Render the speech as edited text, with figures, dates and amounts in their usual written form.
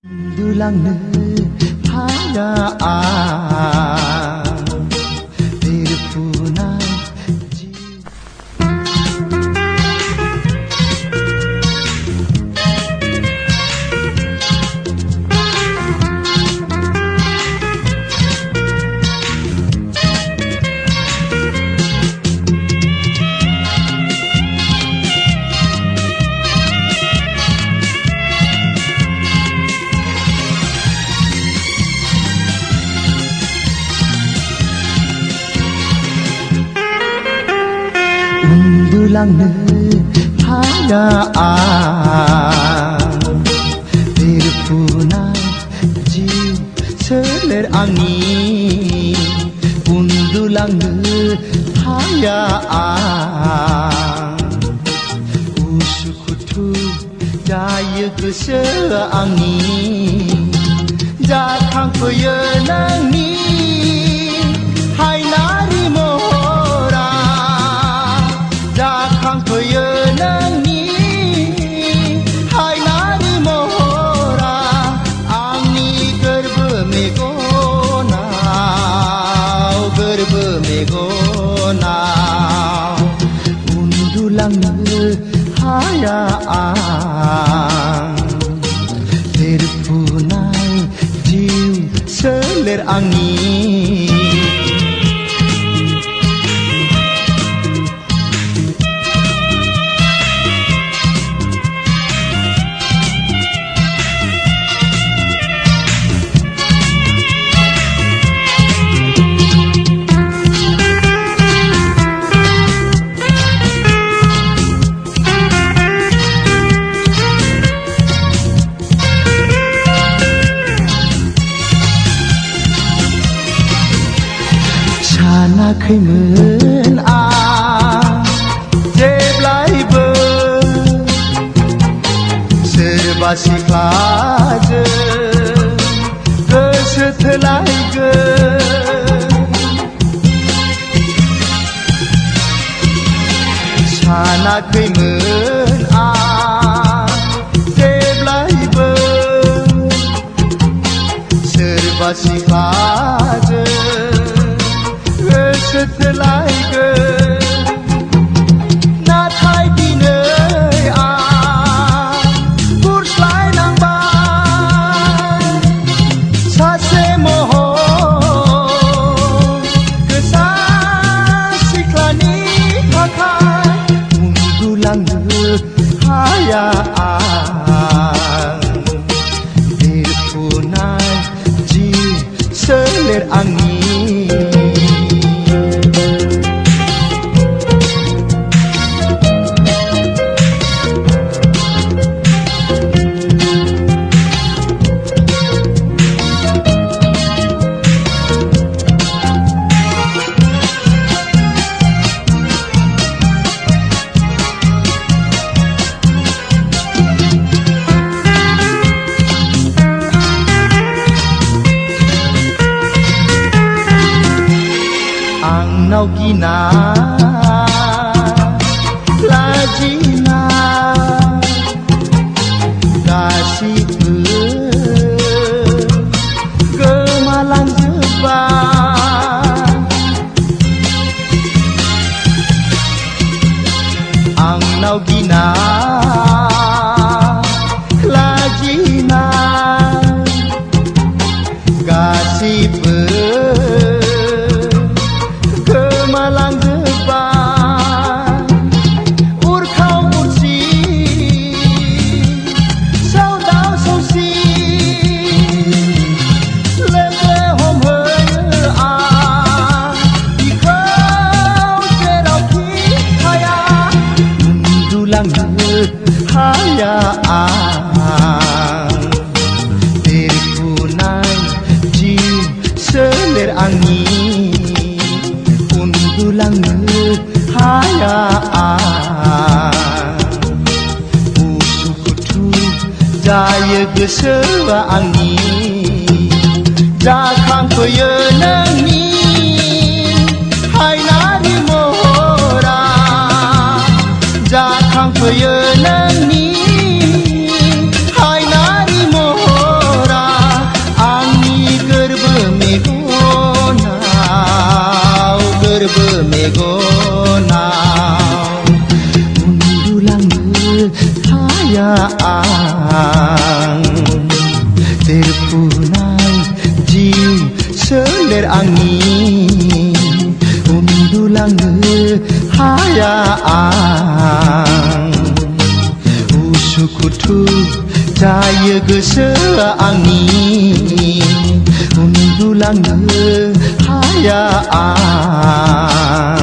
Untulangno hayaan terpunai Untulangno hayaan terpunai jiu seler angin. Untulangno hayaan usukutu jaya gosa angin jakang peyenangi hai nari mohora jakang peyenangi hai nari mohora angni gerbe megonau Untulangno hayaan terpunai jiu seler angin. Saनाखैमोन आं जेब्लायबो सोरबा सिख्लाजों गोसो थोलायगोन सानाखैमोन आं जेब्लायबो सोरबा सिख्लाजों गोसो थोलायगोन नाथाय दिनै आं गुरस्लायनांबाय सासे महर गोसा सिख्लानि थाखाय उन्दुलांनो हाया आं देरफुनाय जिउ सोलेर आंनि आंनाव गिनाय लाजिनाय गासिबो गोमालांजोबबाय आंनाव गिनाय लाजिनाय गासिबो hayaan terpunai jiu seler angin. Untulangno hayaan usukutu jaya gosa angin jakang peyenangi hai nari mohora jakang peyenangi hai nari mohora हाया आं देरफुनाय जिउ सोलेर आंनि उन्दुलांनो हाया आं उसुखुथु जायो गोसोआ आंनि उन्दुलांनो हाया आं